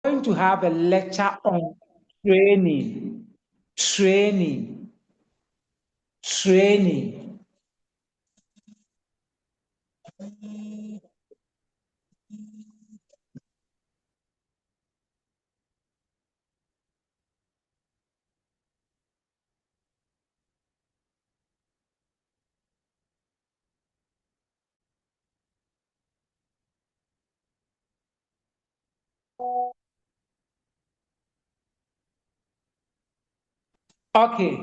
going to have a lecture on training, training, training. Okay,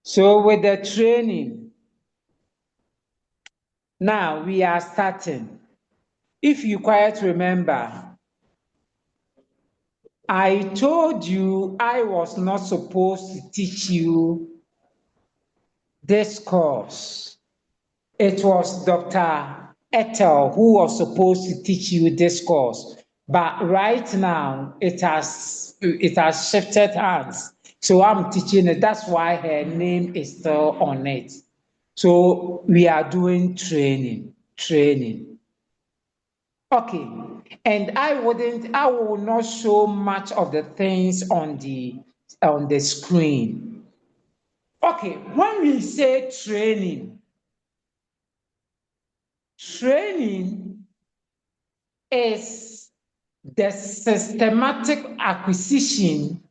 so with the training, now we are starting. If you quite remember, I told you I was not supposed to teach you this course. It was Dr. Ethel who was supposed to teach you this course. But right now it has shifted hands. So I'm teaching it. That's why her name is still on it. So we are doing training. Okay. And I will not show much of the things on the screen. Okay, when we say training is the systematic acquisition.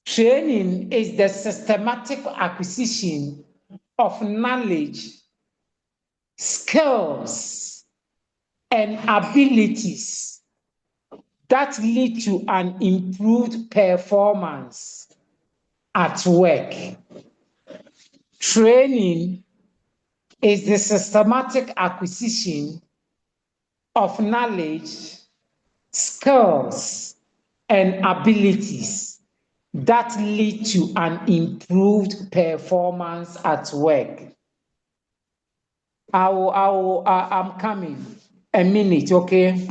Training is the systematic acquisition of knowledge, skills, and abilities that lead to an improved performance at work. Training is the systematic acquisition of knowledge, skills, and abilities that lead to an improved performance at work. I'm coming. A minute, okay?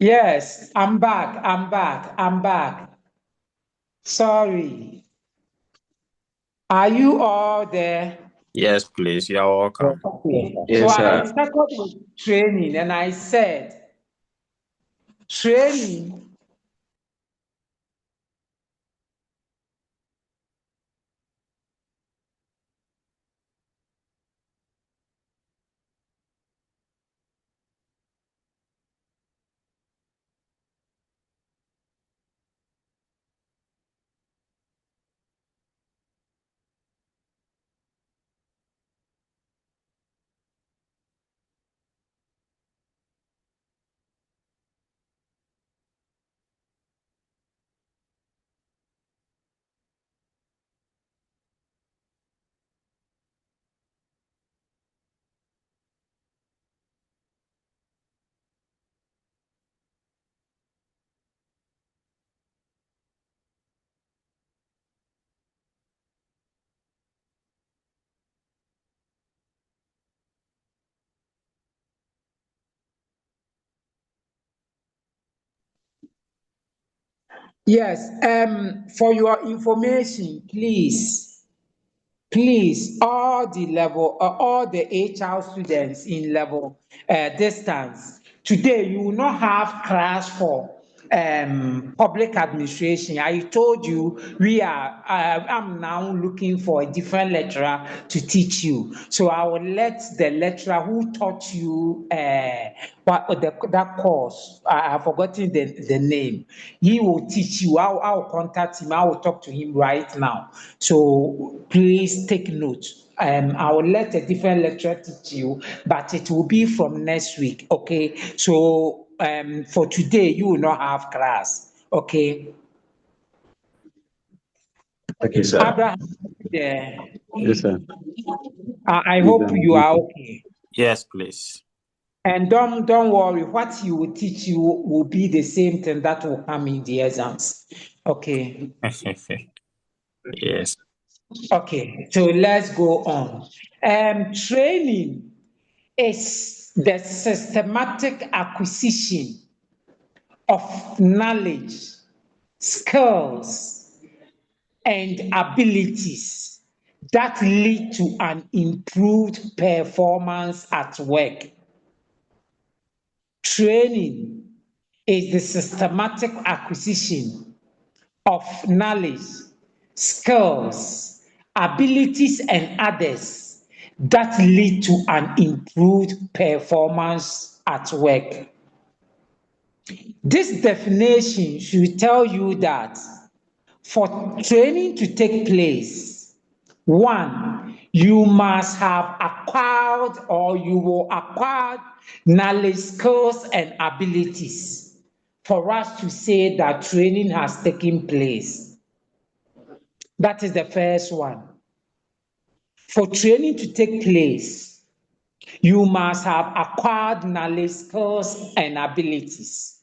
Yes, I'm back. I'm back. I'm back. Sorry. Are you all there? Yes, please. You're welcome. Okay. So Yes, I sir. started with training and I said, training, yes, for your information, please, all the HR students in level distance, today you will not have class for public administration. I told you I'm now looking for a different lecturer to teach you. So I will let the lecturer who taught you that course, I've forgotten the name, he will teach you. I'll contact him, I will talk to him right now. So please take note. I will let a different lecturer teach you, but it will be from next week. Okay. So for today, you will not have class. Okay. Okay, sir. Abraham, yeah. Yes, sir. I Yes, hope sir. you are okay. Yes, please. And don't worry, what he will teach you will be the same thing that will come in the exams. Okay. Yes. Okay. So let's go on. Training is the systematic acquisition of knowledge, skills, and abilities that lead to an improved performance at work. Training is the systematic acquisition of knowledge, skills, abilities, and others that lead to an improved performance at work. This definition should tell you that for training to take place, one, you must have acquired or you will acquire knowledge, skills, and abilities for us to say that training has taken place. That is the first one. For training to take place, you must have acquired knowledge, skills, and abilities.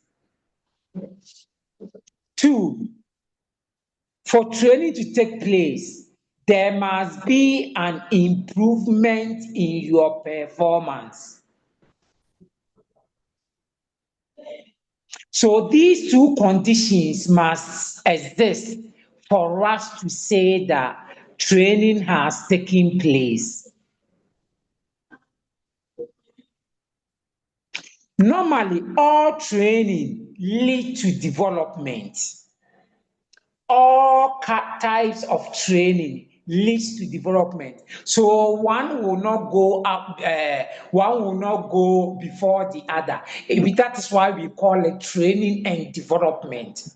Two, for training to take place, there must be an improvement in your performance. So these two conditions must exist for us to say that training has taken place. Normally, all training lead to development. All types of training leads to development. So one will not go up, one will not go before the other. That is why we call it training and development.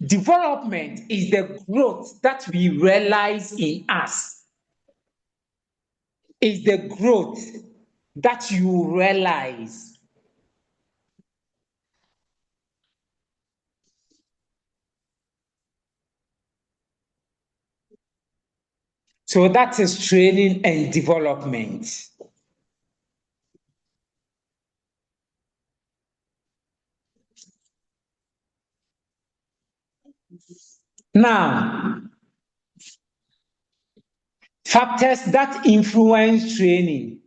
Development is the growth that we realize in us, is the growth that you realize. So that is training and development. Now, factors that influence training.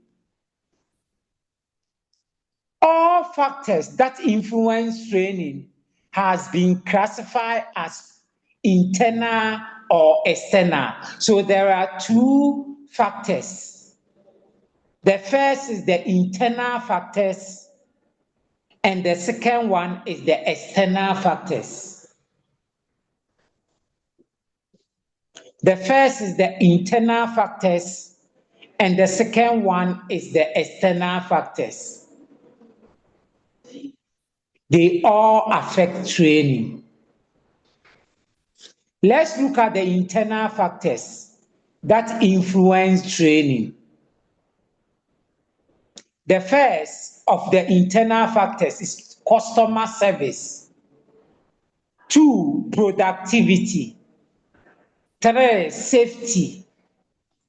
All factors that influence training has been classified as internal or external. So there are two factors. The first is the internal factors, and the second one is the external factors. The first is the internal factors, and the second one is the external factors. They all affect training. Let's look at the internal factors that influence training. The first of the internal factors is customer service. 2, productivity. 3, safety.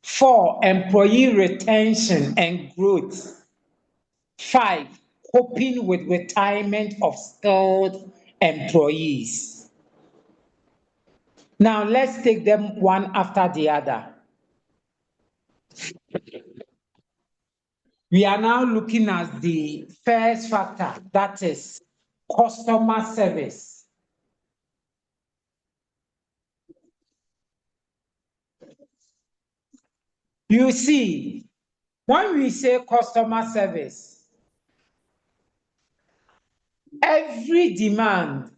4, employee retention and growth. 5, coping with retirement of skilled employees. Now let's take them one after the other. We are now looking at the first factor, that is customer service. You see, when we say customer service, every demand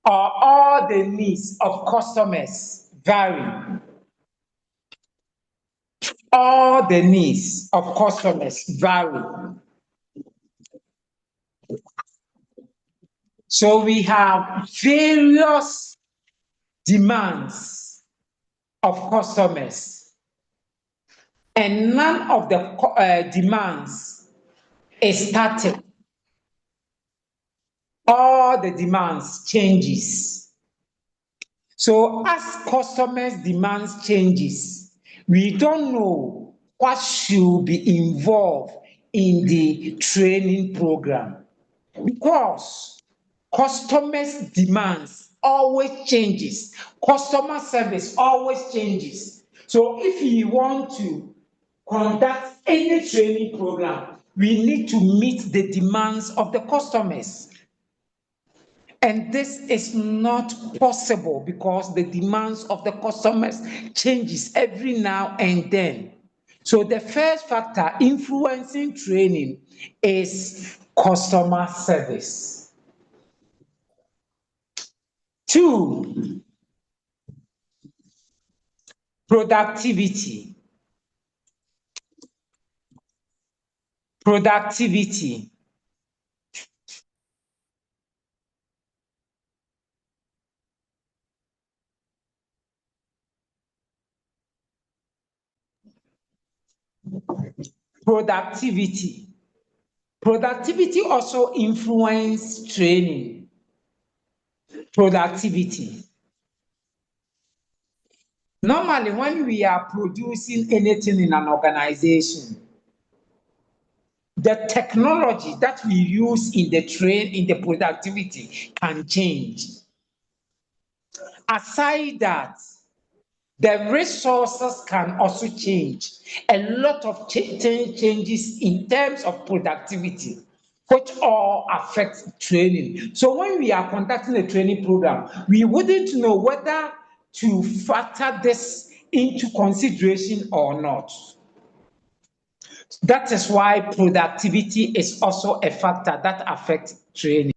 or all the needs of customers vary. All the needs of customers vary. So we have various demands of customers, and none of the demands is static. All the demands changes. So as customers' demands changes, we don't know what should be involved in the training program, because customers' demands always changes. Customer service always changes. So if you want to conduct any training program, we need to meet the demands of the customers. And this is not possible because the demands of the customers changes every now and then. So the first factor influencing training is customer service. 2, productivity. Productivity. Productivity. Productivity also influences training. Productivity. Normally, when we are producing anything in an organization, the technology that we use in the productivity can change. Aside that, the resources can also change. A lot of changes in terms of productivity, which all affect training. So when we are conducting a training program, we wouldn't know whether to factor this into consideration or not. That is why productivity is also a factor that affects training.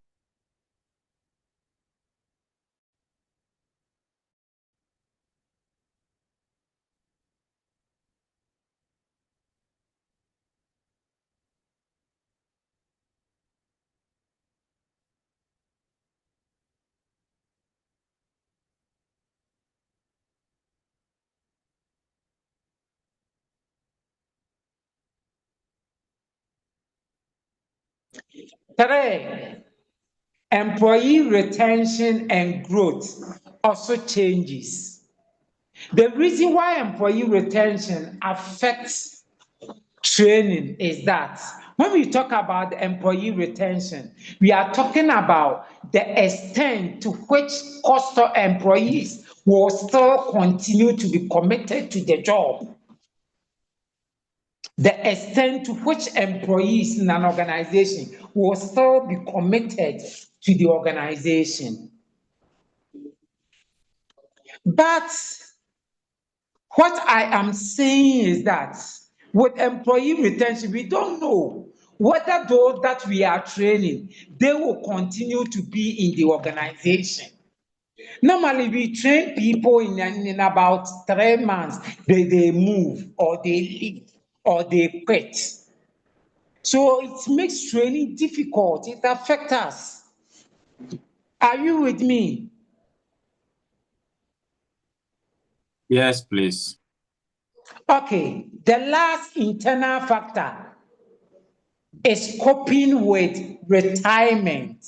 Three, employee retention and growth also changes. The reason why employee retention affects training is that when we talk about employee retention, we are talking about the extent to which employees will still continue to be committed to the job. the extent to which employees in an organization will still be committed to the organization. But what I am saying is that with employee retention, we don't know whether those that we are training, they will continue to be in the organization. Normally, we train people in about 3 months, they move or they leave or they quit. So it makes training difficult. It affects us. Are you with me? Yes, please. Okay, the last internal factor is coping with retirement.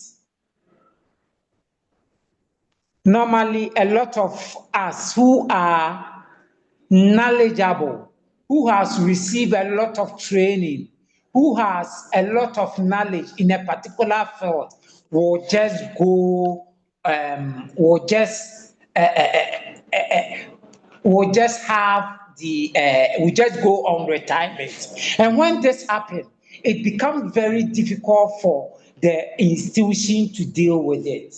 Normally, a lot of us who are knowledgeable, who has received a lot of training, who has a lot of knowledge in a particular field, will just go, will just have the, will just go on retirement. And when this happens, it becomes very difficult for the institution to deal with it.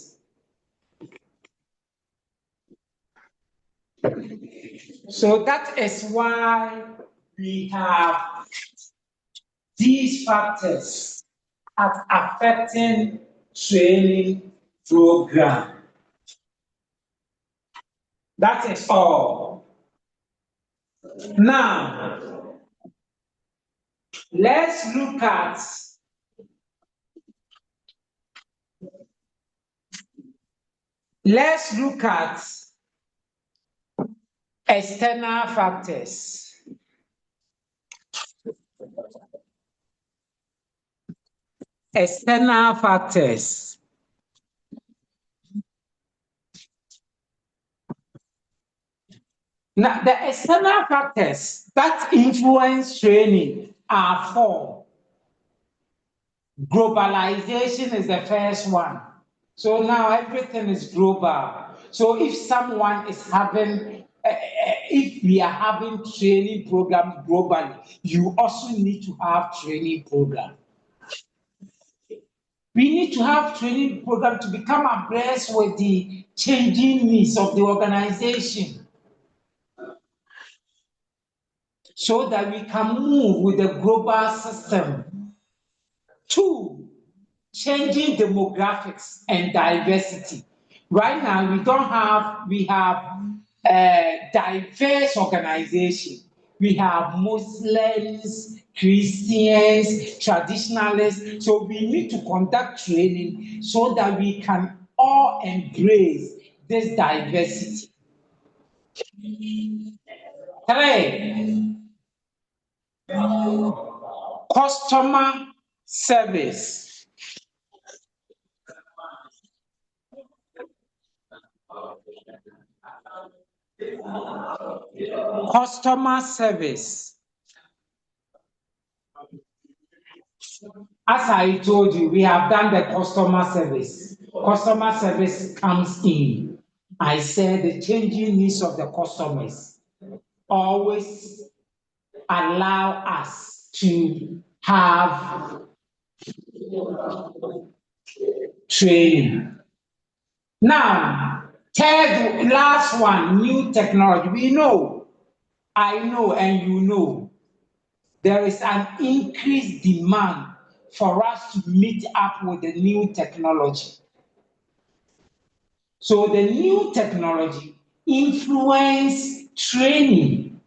So that is why we have these factors as affecting training program. That is all. Now, let's look at external factors. External factors. Now, the external factors that influence training are four. Globalization is the first one. So now everything is global. So if someone is having, if we are having training programs globally, you also need to have training program. We need to have training program to become abreast with the changing needs of the organization, so that we can move with the global system. Two, changing demographics and diversity. Right now, we have a diverse organization. We have Muslims, Christians, traditionalists. So we need to conduct training so that we can all embrace this diversity. Three, customer service. Customer service. As I told you, we have done the customer service. Customer service comes in. I said the changing needs of the customers always allow us to have training. Now, third, last one, new technology. We know, I know, and you know, there is an increased demand for us to meet up with the new technology. So the new technology influence training.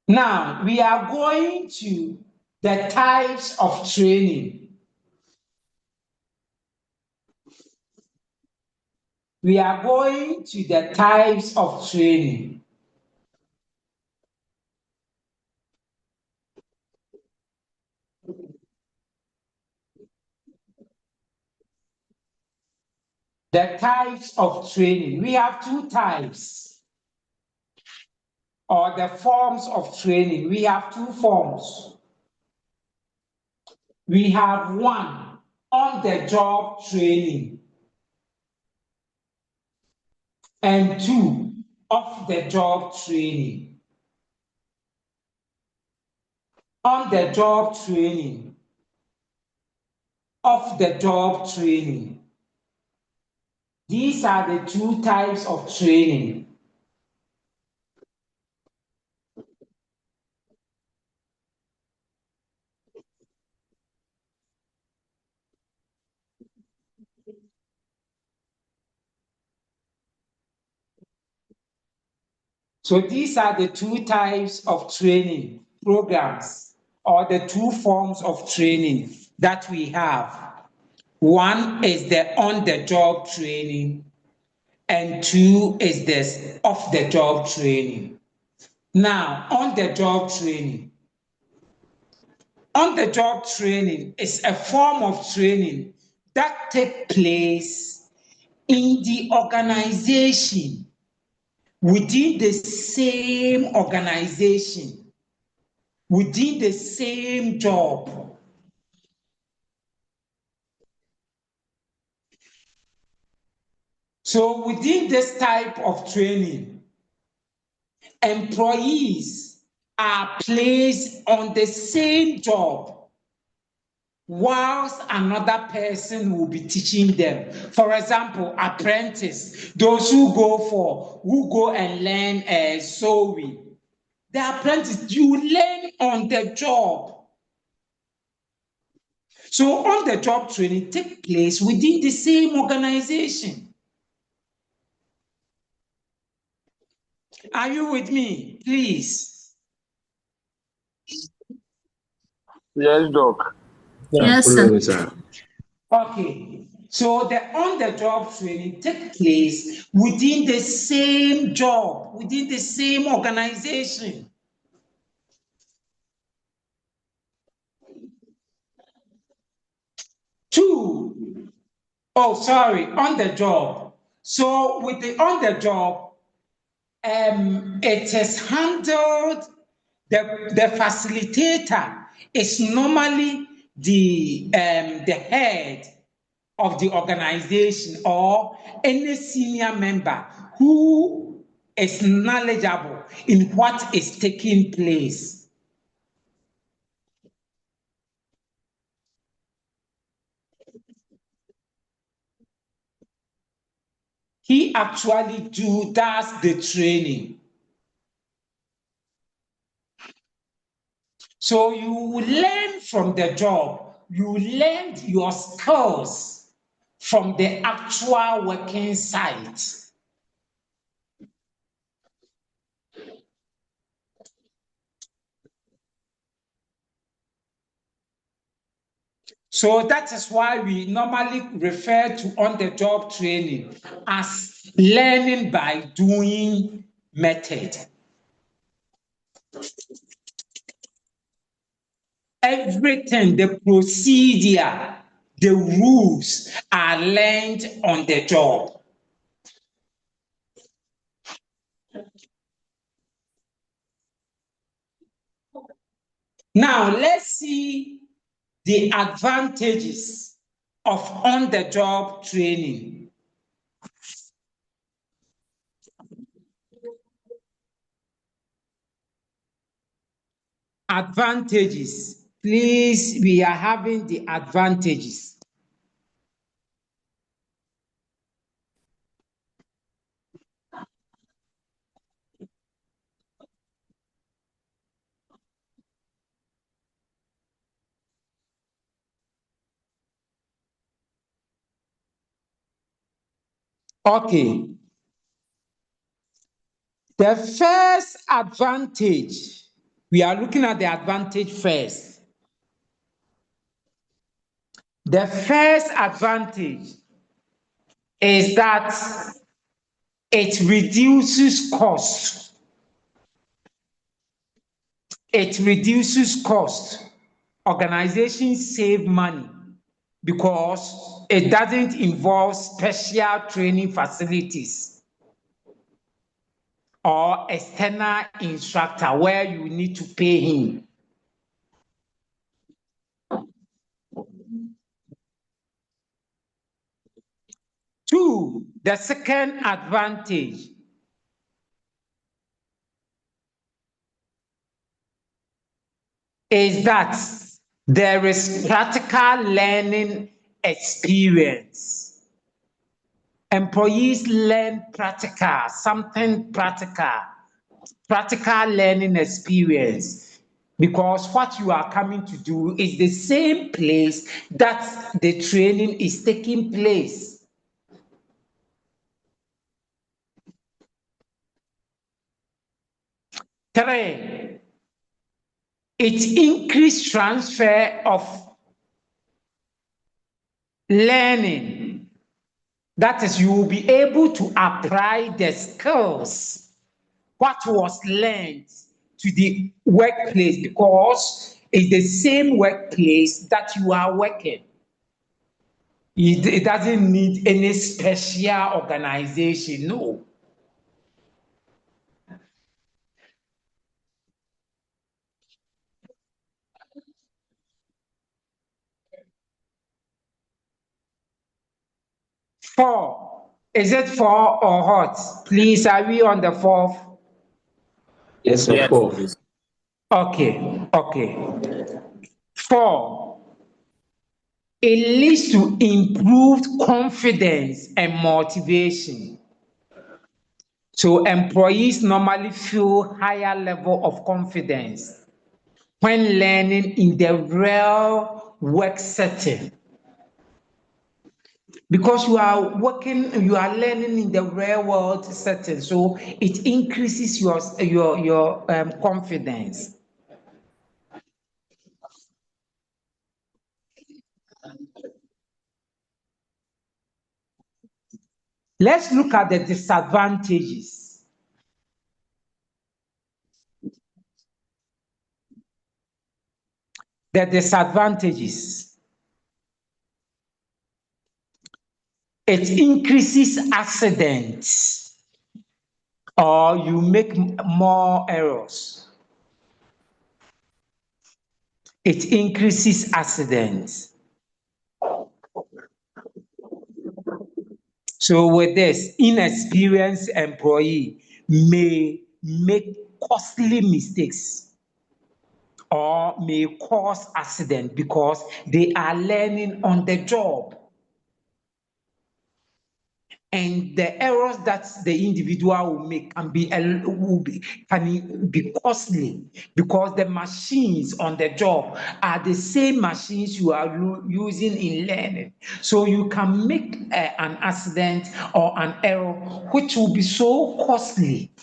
Now, we are going to the types of training. We are going to the types of training. The types of training. We have two types, or the forms of training. We have two forms. We have one, on-the-job training. And 2, off-the-job training. On-the-job training. Off-the-job training. These are the 2 types of training. So these are the 2 types of training programs, or the 2 forms of training that we have. One is the on-the-job training, and 2 is the off-the-job training. Now, on-the-job training. On-the-job training is a form of training that takes place in the organization, within the same organization, within the same job. So within this type of training, employees are placed on the same job whilst another person will be teaching them. For example, apprentice, those who go and learn sewing. The apprentice, you learn on the job. So on-the-job training takes place within the same organization. Are you with me, please? Yes, Doc. Yes, sir. Okay, so the on-the-job training takes place within the same job, within the same organization. On the job. So with the on the job, it is handled, the facilitator is normally the head of the organization, or any senior member who is knowledgeable in what is taking place. He actually does the training. So you learn from the job, you learn your skills from the actual working site. So that is why we normally refer to on-the-job training as learning by doing method. Everything, the procedure, the rules are learned on the job. Now, let's see the advantages of on-the-job training. Advantages. Please, we are having the advantages. Okay. The first advantage, we are looking at the advantage first. The first advantage is that it reduces cost. It reduces cost. Organizations save money because it doesn't involve special training facilities or external instructor where you need to pay him. Two, the second advantage is that there is practical learning experience. Employees learn practical, something practical learning experience, because what you are coming to do is the same place that the training is taking place. Three, it increased transfer of learning. That is, you will be able to apply the skills, what was learned, to the workplace, because it's the same workplace that you are working. It doesn't need any special organization, no. Four. Is it four or what? Please, are we on the fourth? Yes, sir. Yes, Four. please. Okay. Four. It leads to improved confidence and motivation. So employees normally feel higher level of confidence when learning in the real work setting. Because you are learning in the real world setting, so it increases your confidence. Let's look at the disadvantages. The disadvantages. It increases accidents, or you make more errors. It increases accidents. So with this, inexperienced employee may make costly mistakes or may cause accident because they are learning on the job. And the errors that the individual will make can be costly, because the machines on the job are the same machines you are using in learning. So you can make an accident or an error which will be so costly.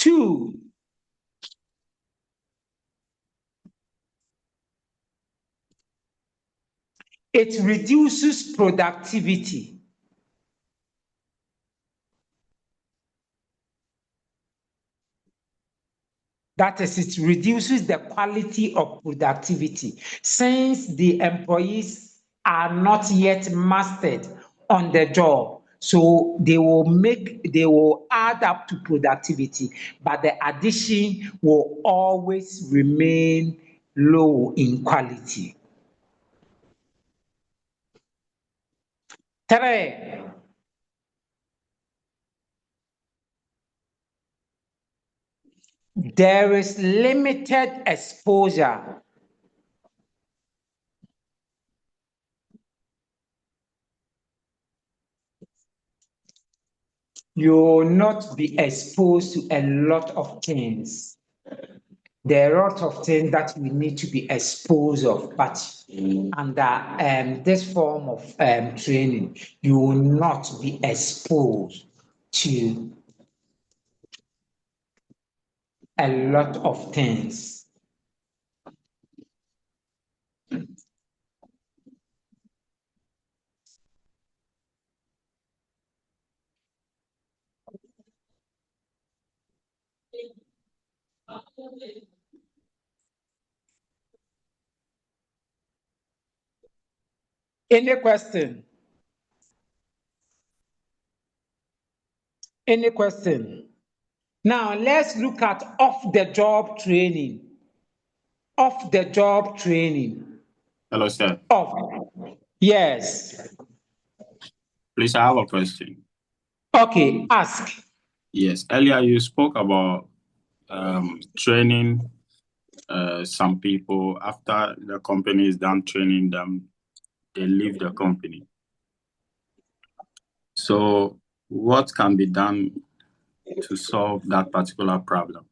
Two, it reduces productivity. That is, it reduces the quality of productivity, since the employees are not yet mastered on the job. So they will add up to productivity, but the addition will always remain low in quality. Three, there is limited exposure. You will not be exposed to a lot of things. There are a lot of things that we need to be exposed of, but under this form of training, you will not be exposed to a lot of things. Any question? Any question? Now, let's look at off-the-job training. Off-the-job training. Hello, sir. Off. Yes. Please, I have a question. Okay, ask. Yes, earlier you spoke about training some people. After the company is done training them, they leave the company. So what can be done to solve that particular problem?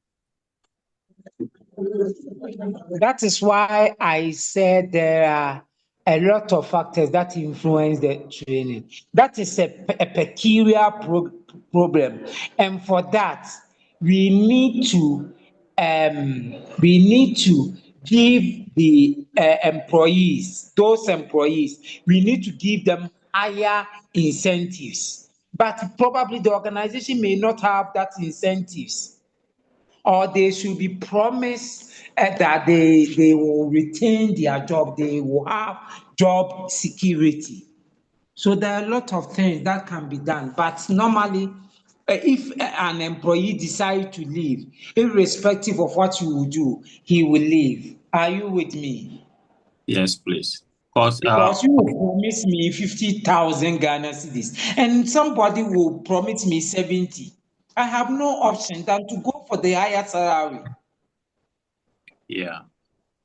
That is why I said there are a lot of factors that influence the training. That is a peculiar problem, and for that we need to give the employees, those employees, we need to give them higher incentives. But probably the organization may not have that incentives, or they should be promised that they will retain their job, they will have job security. So there are a lot of things that can be done, but normally, if an employee decides to leave, irrespective of what you will do, he will leave. Are you with me? Yes, please. Because Because you will promise me 50,000 Ghana cedis, and somebody will promise me 70. I have no option than to go for the higher salary. yeah.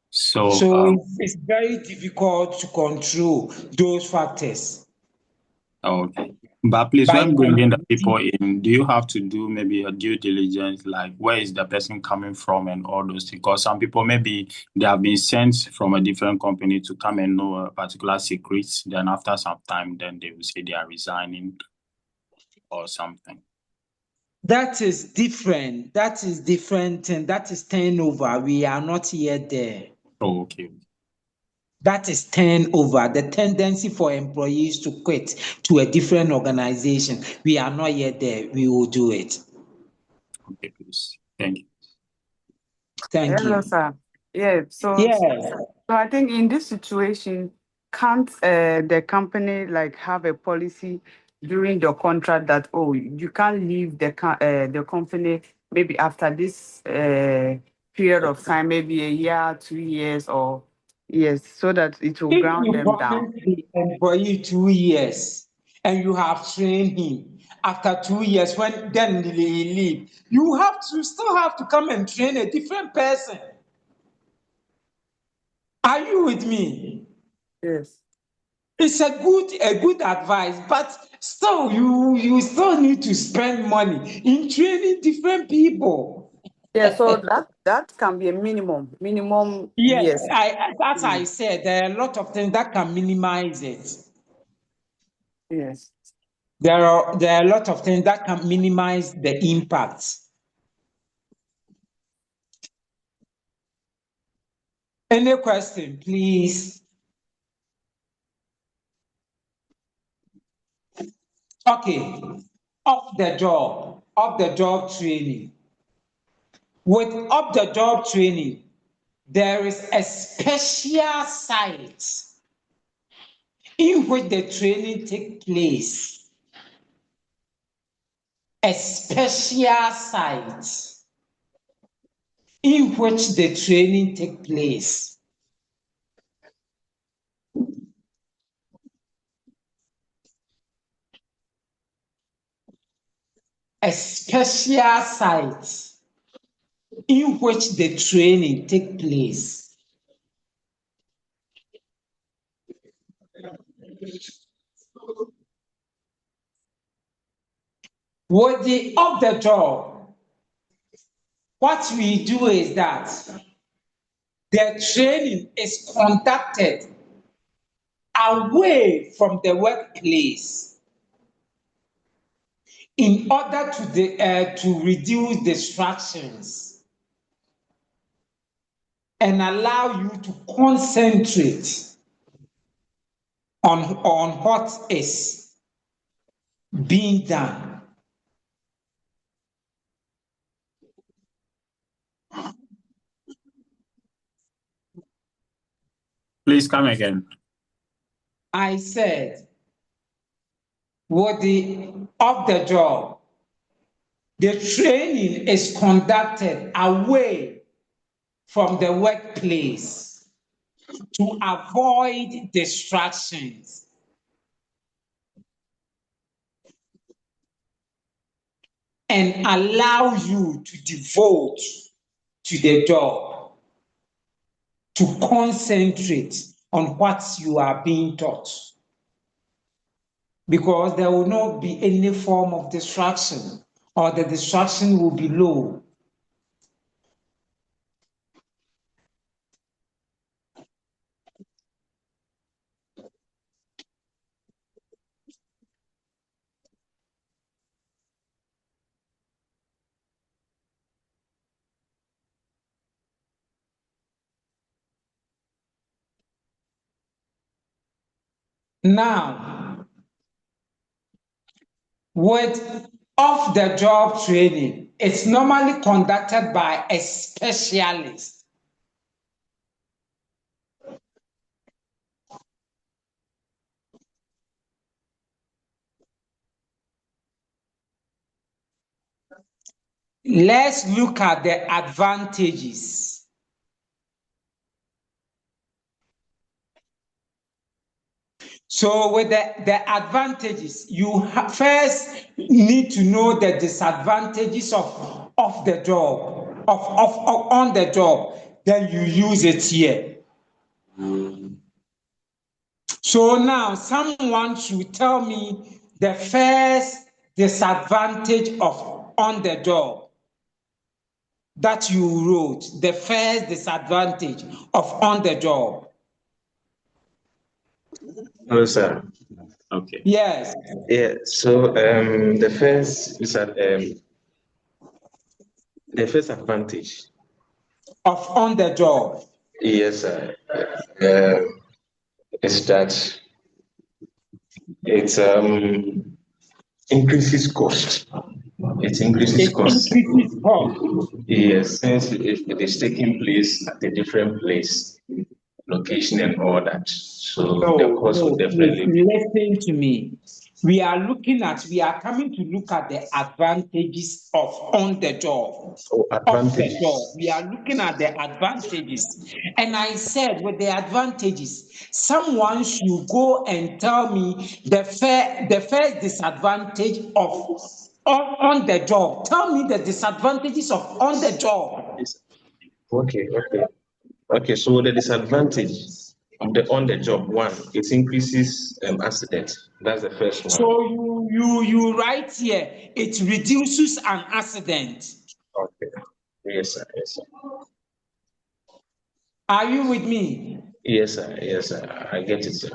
So So it's very difficult to control those factors. okay. But please, By when bringing the people in, do you have to do maybe a due diligence, like where is the person coming from and all those things? Because some people, maybe they have been sent from a different company to come and know a particular secret. Then after some time, then they will say they are resigning or something. That is different. That is different, and that is turnover. We are not yet there. Oh, okay. That is turnover, the tendency for employees to quit to a different organization. We are not yet there. We will do it. Okay, please. Thank you. Thank Hello, you. sir. Yeah, Yes. so I think in this situation, can't the company like have a policy during the contract that, oh, you can't leave the company maybe after this period of time, maybe a year, 2 years, or yes, so that it will If ground you them down. promise the employee 2 years and you have trained him, after 2 years, when then he leave, you still have to come and train a different person. Are you with me? Yes. It's a good advice, but still you still need to spend money in training different people. Yeah, so that can be a minimum Yes, yes. as I said, there are a lot of things that can minimize it. Yes. There are a lot of things that can minimize the impact. Any question, please? Okay, off the job training. With off the job training, there is a special site in which the training takes place. A special site in which the training takes place. A special site in which the training takes place. With the off the job, what we do is that the training is conducted away from the workplace in order to reduce distractions and allow you to concentrate on what is being done. Please come again. I said, with the off the job, the training is conducted away from the workplace to avoid distractions. And allow you to devote to the job, to concentrate on what you are being taught. Because there will not be any form of distraction, or the distraction will be low. Now, with off-the-job training, it's normally conducted by a specialist. Let's look at the advantages. So with the advantages, you first need to know the disadvantages of the job, of on the job, then you use it here. So now someone should tell me the first disadvantage of on the job that you wrote, the first disadvantage of on the job. Hello, sir. Okay. Yes. Yeah. So the first advantage Of on the job. Yes, sir. Is that it increases cost. It increases It cost. increases cost. Yes, since it is taking place at a different place, location and all that. So the cost will definitely be. Listen to me. We are coming to look at the advantages of on the job. Oh, Of the job. advantages. We are looking at the advantages. And I said, with the advantages, someone should go and tell me the first disadvantage of on the job. Tell me the disadvantages of on the job. Okay. So the disadvantage of the on the job one, it increases accident. That's the first one. So you write here, it reduces an accident. Okay. Yes, sir. Yes, sir. Are you with me? Yes, sir. Yes, sir. I get it, sir.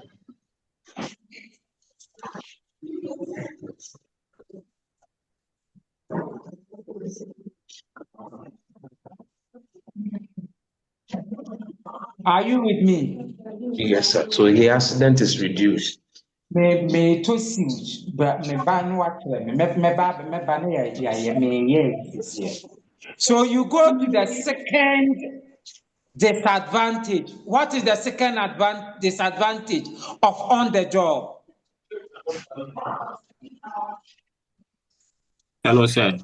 Are you with me? Yes, sir. So the accident is reduced. Me to huge, but me ban what me ban yeah. So you go to the second disadvantage. What is the second disadvantage of on the job? Hello, sir.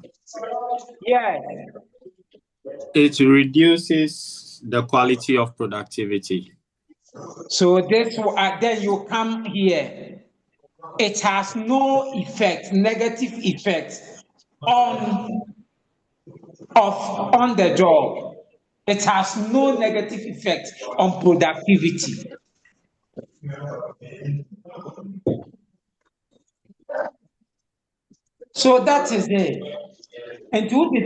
Yes. It reduces the quality of productivity. So this then you come here. It has no effect, negative effect on the job. It has no negative effect on productivity. So that is it. And to the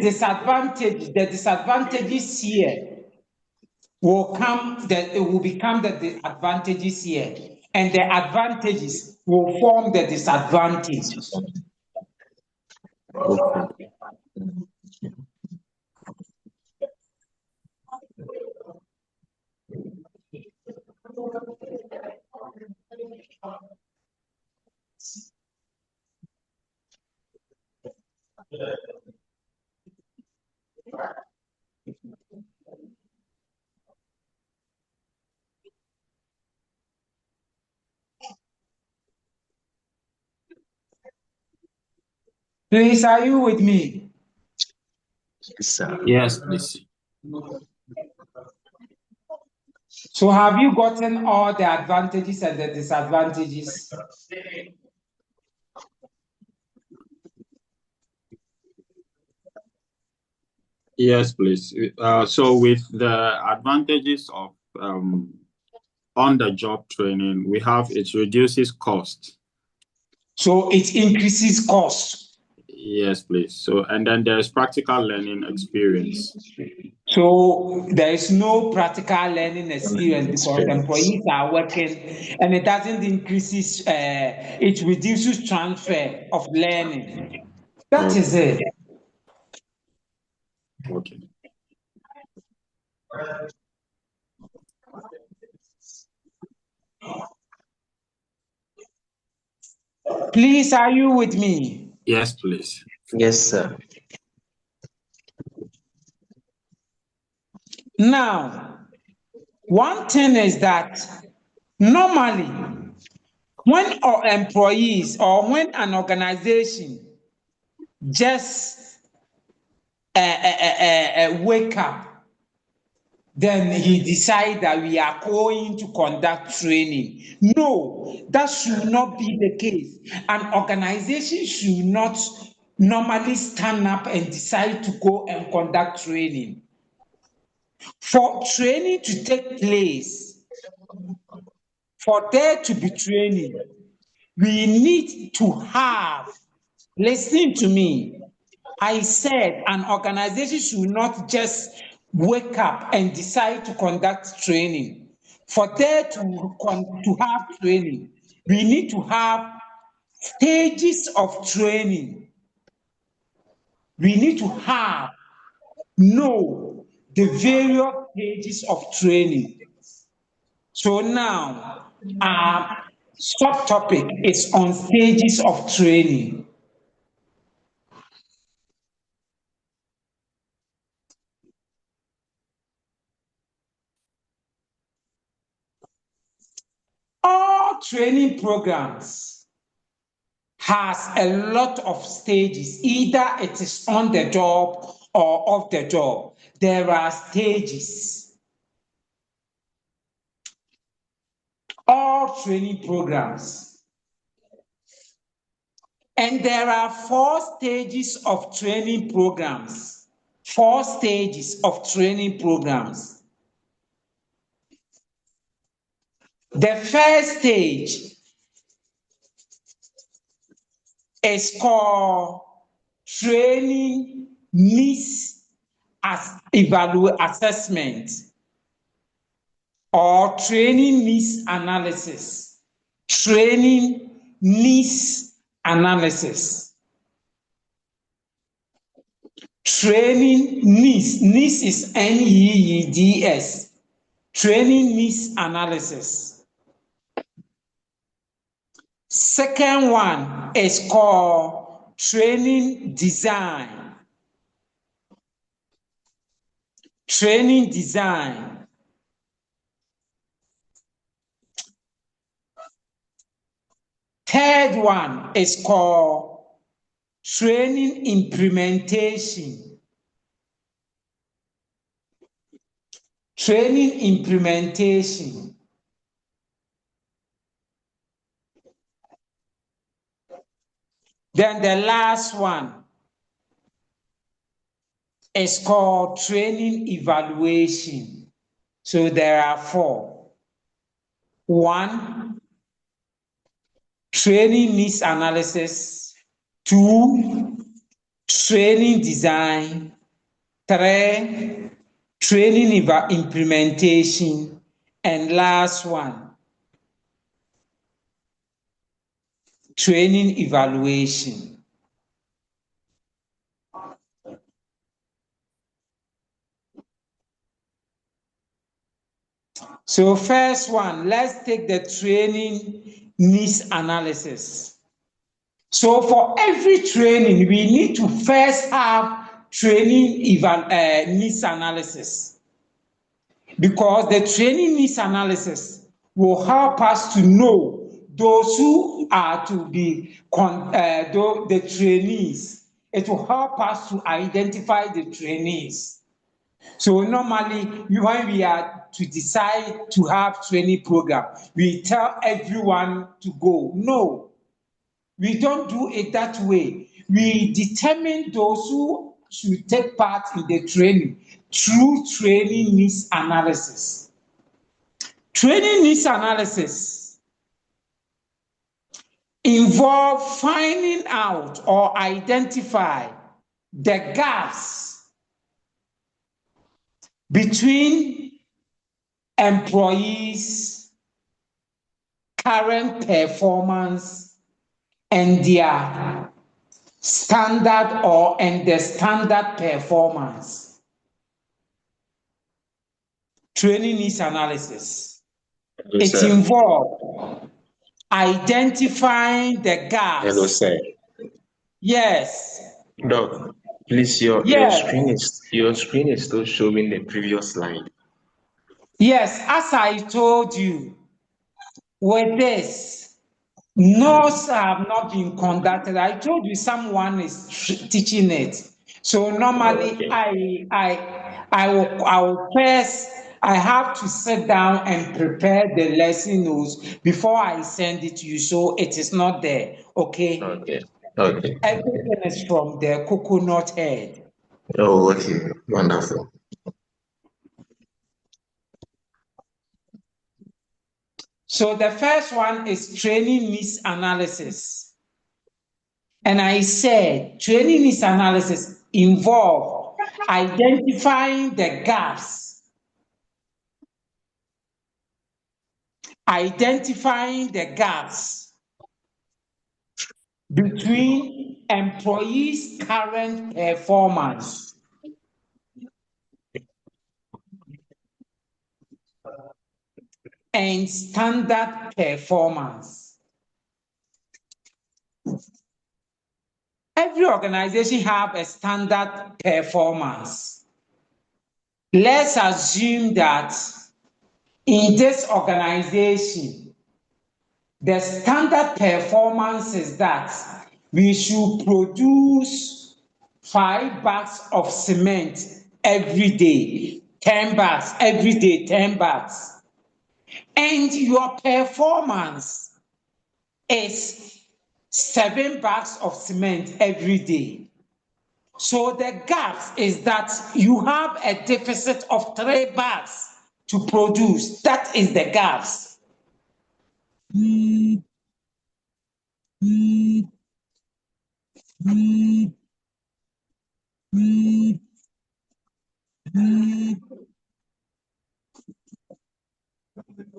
disadvantages here will it will become the advantages here, and the advantages will form the disadvantage. Okay. Please, are you with me? Yes, sir. Yes, please. So have you gotten all the advantages and the disadvantages? Yes, please. So with the advantages of on-the-job training, we have it reduces cost. So it increases cost. Yes, please. So, and then there's practical learning experience. So there is no practical learning experience because employees are working, and it doesn't increases. It reduces transfer of learning. That is it. Okay. Please, are you with me? Yes, please. Yes, sir. Now, one thing is that normally, when our employees or when an organization just wake up, then he decide that we are going to conduct training. No, that should not be the case. An organization should not normally stand up and decide to go and conduct training. For training to take place, for there to be training, we need to have, listen to me, I said an organization should not just wake up and decide to conduct training. For there to have training, we need to have stages of training. We need to know the various stages of training. So now, our subtopic is on stages of training. All training programs has a lot of stages. Either it is on the job or off the job. There are stages. All training programs. And there are 4 stages of training programs. 4 stages of training programs. The first stage is called training needs assessment or training needs analysis. Training needs analysis. Training needs is NEEDS. Training needs analysis. Second one is called training design. Training design. Third one is called training implementation. Training implementation. Then the last one is called training evaluation. So there are 4. 1, training needs analysis. 2, training design. 3, training implementation. And last one, training evaluation. So first one, let's take the training needs analysis. So for every training, we need to first have training needs analysis, because the training needs analysis will help us to know those who are to be the trainees. it will help us to identify the trainees. So normally, when we are to decide to have training program, we tell everyone to go. No, we don't do it that way. We determine those who should take part in the training through training needs analysis. Training needs analysis involve finding out or identify the gaps between employees' current performance and their standard and the standard performance. Training needs analysis. Hello, It sir. involves identifying the gaps. Hello, sir. Yes. Doc, please, your screen is still showing the previous slide. Yes, as I told you, with this, notes have not been conducted. I told you someone is teaching it. So normally I will first, I have to sit down and prepare the lesson notes before I send it to you. So it is not there. Okay. Okay. Everything is from the coconut head. Oh, okay. Wonderful. So the first one is training needs analysis. And I said training needs analysis involve identifying the gaps, between employees' current performance and standard performance. Every organization have a standard performance. Let's assume that in this organization, the standard performance is that we should produce 5 bags of cement every day, 10 bags every day, 10 bags. And your performance is 7 bags of cement every day. So the gap is that you have a deficit of 3 bags to produce. That is the gaps.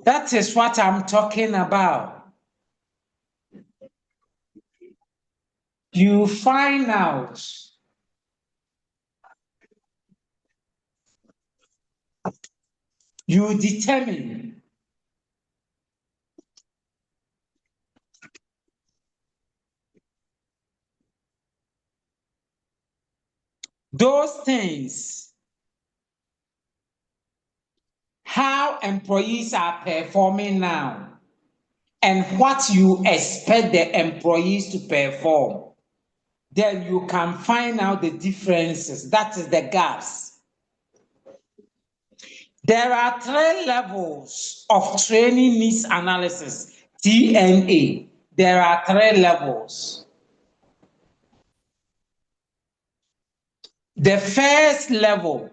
That is what I'm talking about. You find out you determine those things, how employees are performing now, and what you expect the employees to perform. Then you can find out the differences. That is the gaps. There are 3 levels of training needs analysis, TNA. There are 3 levels. The first level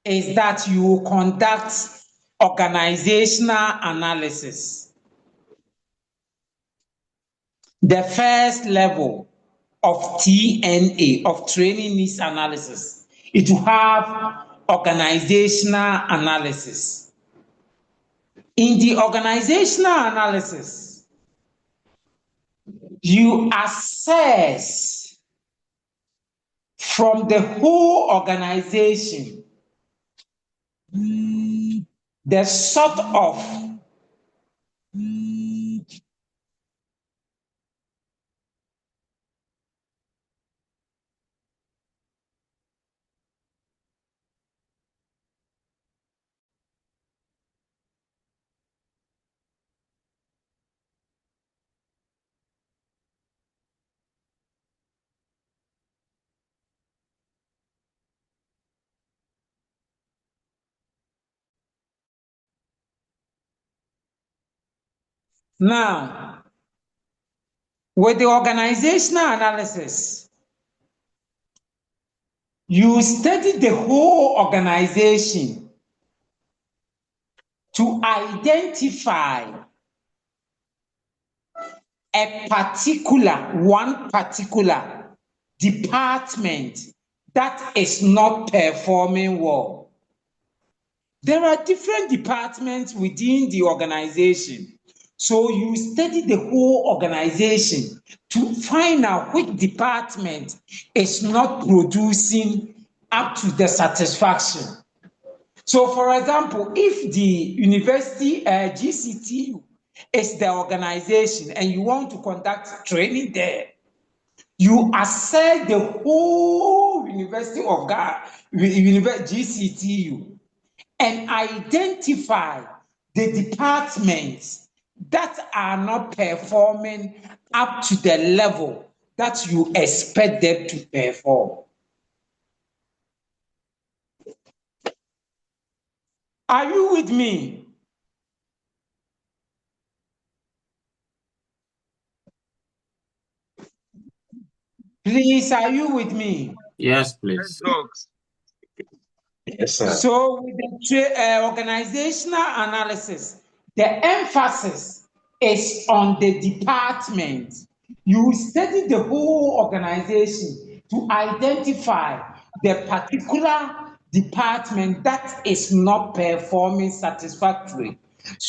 is that you conduct organizational analysis. The first level of TNA, of training needs analysis, it will have organizational analysis. In the organizational analysis, you assess from the whole organization the sort of Now, with the organizational analysis, you study the whole organization to identify one particular department that is not performing well. There are different departments within the organization. So you study the whole organization to find out which department is not producing up to the satisfaction. So, for example, if the university GCTU is the organization and you want to conduct training there, you assess the whole University of GCTU and identify the departments that are not performing up to the level that you expect them to perform. Are you with me? Please, are you with me? Yes, please. Yes, sir. So with the organizational analysis, the emphasis is on the department. You study the whole organization to identify the particular department that is not performing satisfactorily.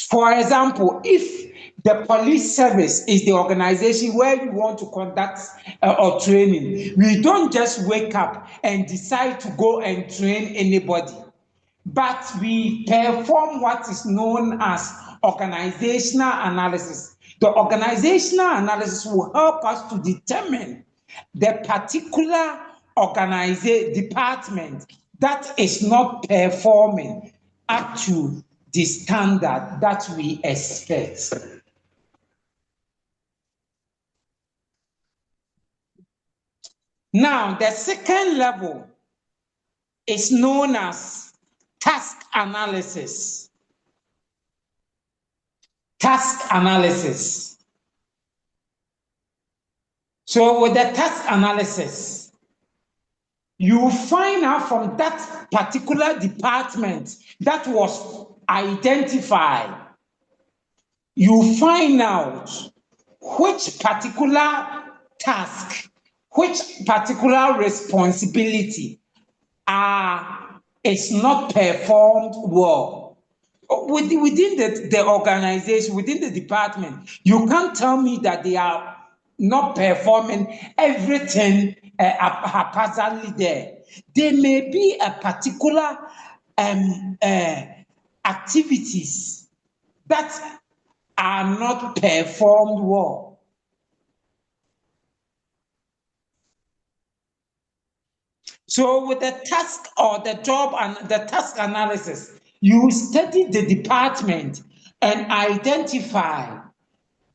For example, if the police service is the organization where you want to conduct or training, we don't just wake up and decide to go and train anybody, but we perform what is known as organizational analysis. The organizational analysis will help us to determine the particular department that is not performing up to the standard that we expect. Now, the second level is known as task analysis. Task analysis. So with the task analysis, you find out from that particular department that was identified, you find out which particular task, which particular responsibility is not performed well. Within the organization, within the department, you can't tell me that they are not performing everything haphazardly there. There may be a particular activities that are not performed well. So with the task or the job and the task analysis, you study the department and identify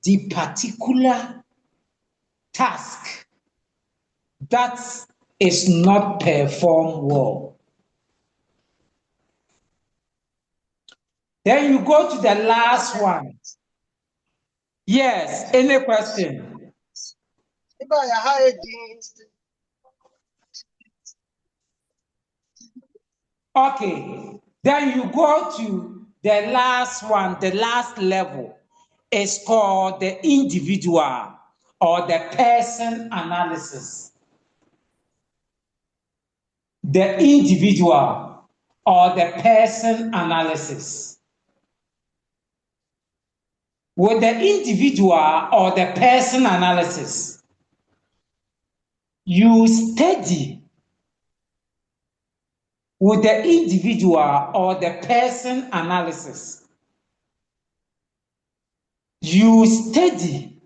the particular task that is not performed well. Then you go to the last one. Yes, any question? Okay, then you go to the last one, the last level. It's called the individual or the person analysis. The individual or the person analysis. With the individual or the person analysis, you study with the individual or the person analysis. You study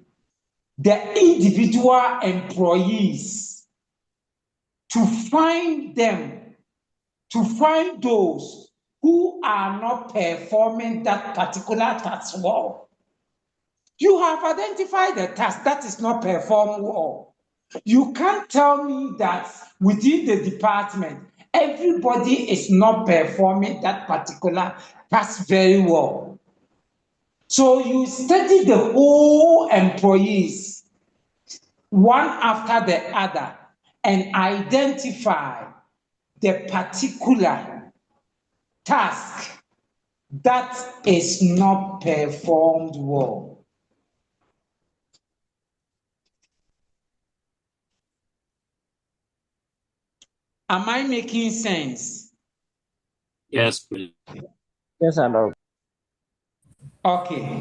the individual employees to find those who are not performing that particular task well. You have identified the task that is not performed well. You can't tell me that within the department, everybody is not performing that particular task very well. So you study the whole employees, one after the other, and identify the particular task that is not performed well. Am I making sense? Yes, please. Yes, I know. Okay.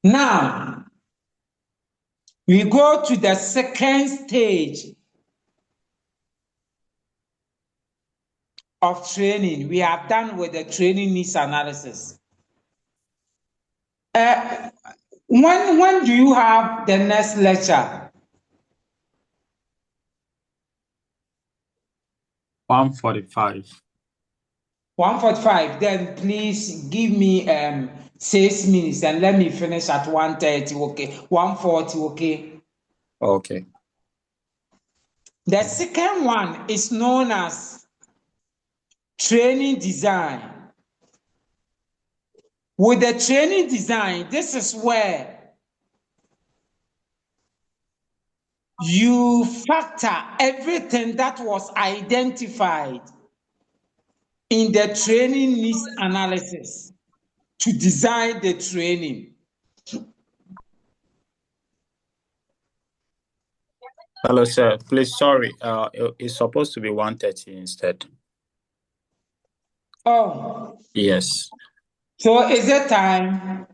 Now, we go to the second stage of training. We have done with the training needs analysis. When do you have the next lecture? 1:45. 1:45. Then please give me 6 minutes and let me finish at 1:30. Okay, 1:40. Okay. Okay. The second one is known as training design. With the training design, this is where you factor everything that was identified in the training needs analysis to design the training. Hello, sir. Please, sorry. It's supposed to be 1:30 instead. Oh. Yes. So is it time?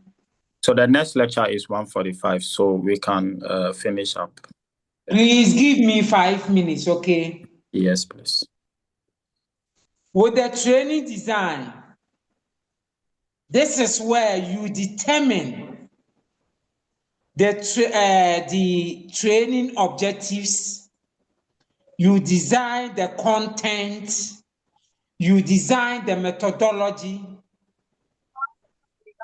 So the next lecture is 1:45, so we can finish up. Please give me 5 minutes, okay? Yes, please. With the training design, this is where you determine the training objectives, you design the content, you design the methodology,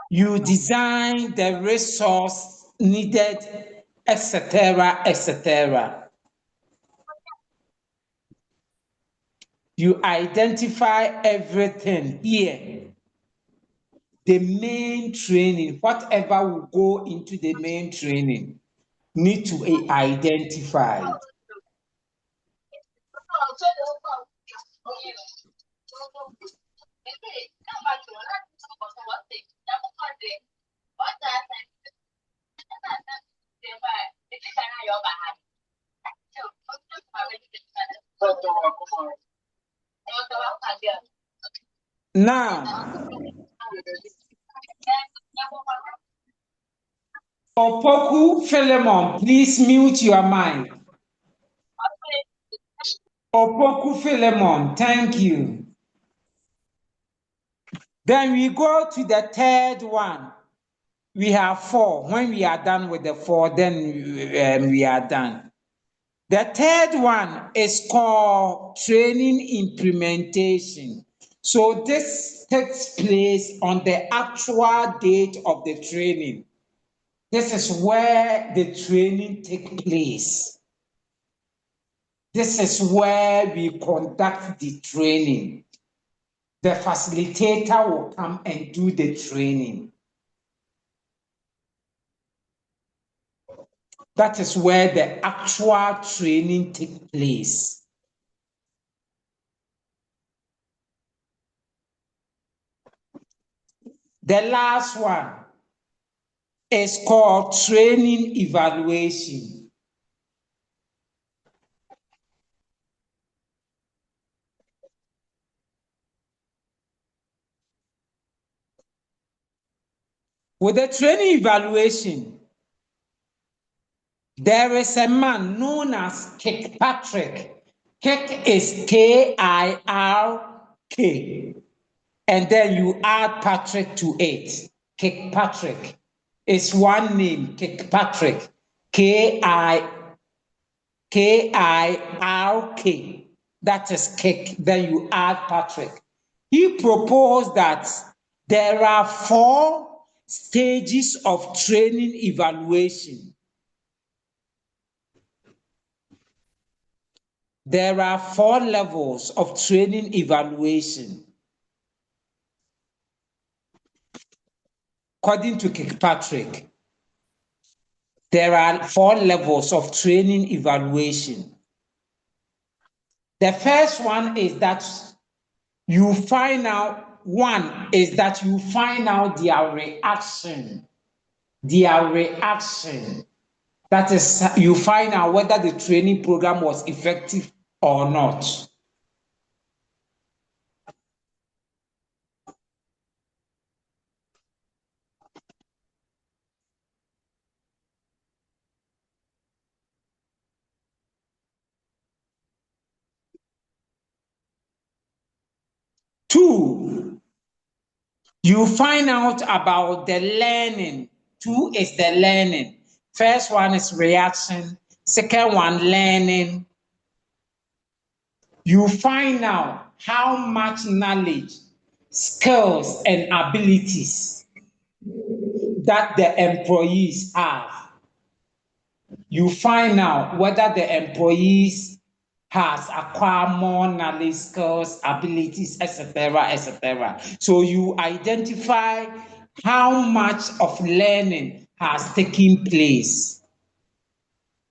you design the resource needed, etc., etc. You identify everything here. The main training, whatever will go into the main training, need to be identified. Now, Opoku Philemon, please mute your mic. Opoku Philemon, thank you. Then we go to the third one. We have 4. When we are done with the 4, then we are done. The third one is called training implementation. So this takes place on the actual date of the training. This is where the training takes place. This is where we conduct the training. The facilitator will come and do the training. That is where the actual training takes place. The last one is called training evaluation. With the training evaluation, there is a man known as Kirkpatrick. Kirk is K-I-R-K. And then you add Patrick to it. Kirkpatrick is one name, Kirkpatrick. K-I-R-K. That is Kirk. Then you add Patrick. He proposed that There are 4 stages of training evaluation. There are 4 levels of training evaluation. According to Kirkpatrick, there are 4 levels of training evaluation. The first one is that you find out, their reaction. Their reaction. That is, you find out whether the training program was effective or not. Two, you find out about the learning. 2 is the learning. First one is reaction. Second one, learning. You find out how much knowledge, skills, and abilities that the employees have. You find out whether the employees has acquired more knowledge, skills, abilities, etc., etc. So you identify how much of learning has taken place,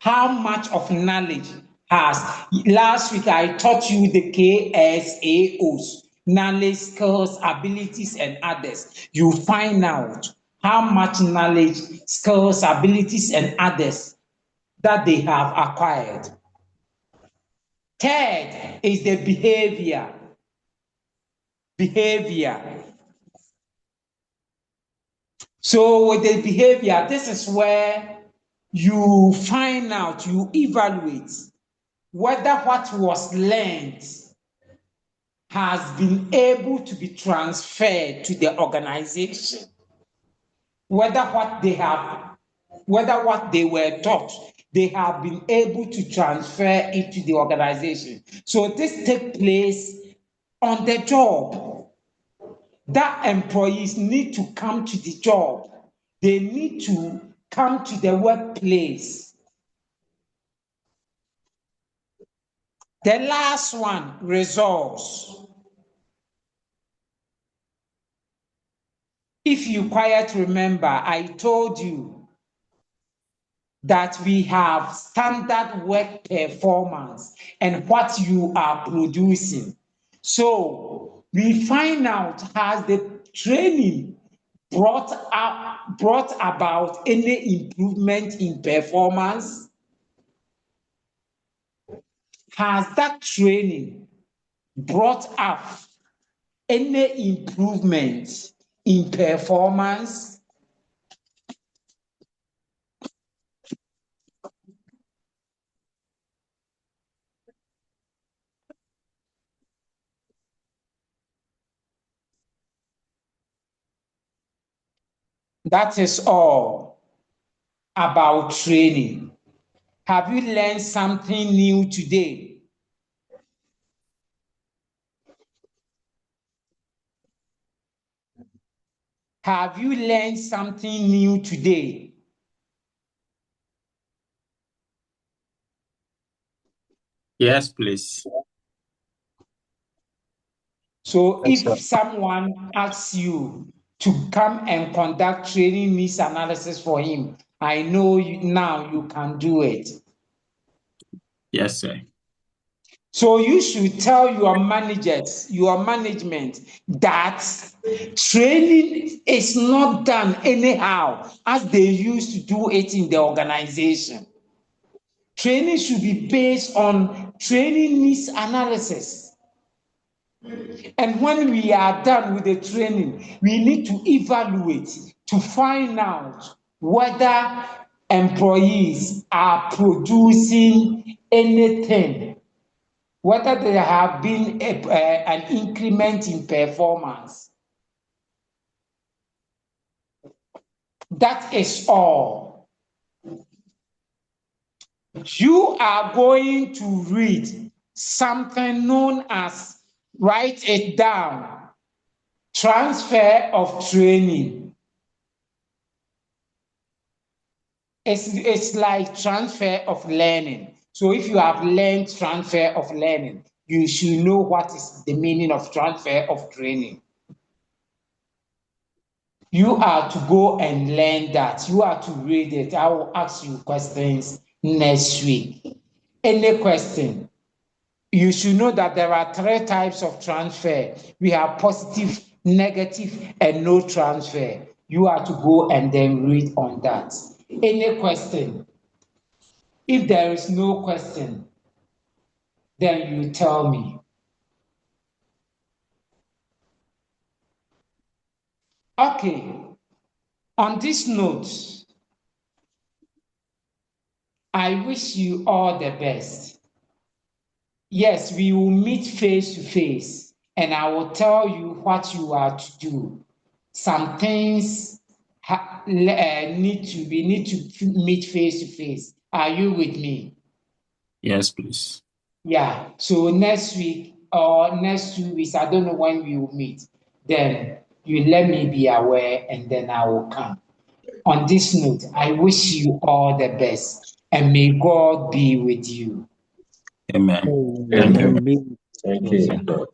how much of knowledge has. Last week I taught you the KSAOs, knowledge, skills, abilities, and others. You find out how much knowledge, skills, abilities, and others that they have acquired. Third is the behavior. So with the behavior, this is where you find out, you evaluate whether what was learned has been able to be transferred to the organization, whether what they were taught, they have been able to transfer it to the organization. So this takes place on the job. That employees need to come to the job. They need to come to the workplace. The last one, results. If you quite remember, I told you that we have standard work performance and what you are producing. So we find out, has the training brought about any improvement in performance? Has that training brought up any improvement in performance? That is all about training. Have you learned something new today? Have you learned something new today? Yes, please. So Yes, if sir. someone asks you to come and conduct training needs analysis for him, I know now you can do it. Yes, sir. So you should tell your managers, your management, that training is not done anyhow as they used to do it in the organization. Training should be based on training needs analysis. And when we are done with the training, we need to evaluate to find out whether employees are producing anything, whether there have been an increment in performance. That is all. You are going to read something known as, write it down, Transfer of training. It's like transfer of learning. So if you have learned transfer of learning, you should know what is the meaning of transfer of training. You are to go and learn that. You are to read it. I will ask you questions next week. Any question? You should know that there are 3 types of transfer. We have positive, negative, and no transfer. You are to go and then read on that. Any question? If there is no question, then you tell me. Okay, on this note, I wish you all the best. Yes, we will meet face to face, and I will tell you what you are to do. Some things we need to meet face to face. Are you with me? Yes, please. Yeah. So next week or next 2 weeks, I don't know when we will meet. Then you let me be aware, and then I will come. On this note, I wish you all the best, and may God be with you. Amen. Thank Thank you. you. Thank you, Lord.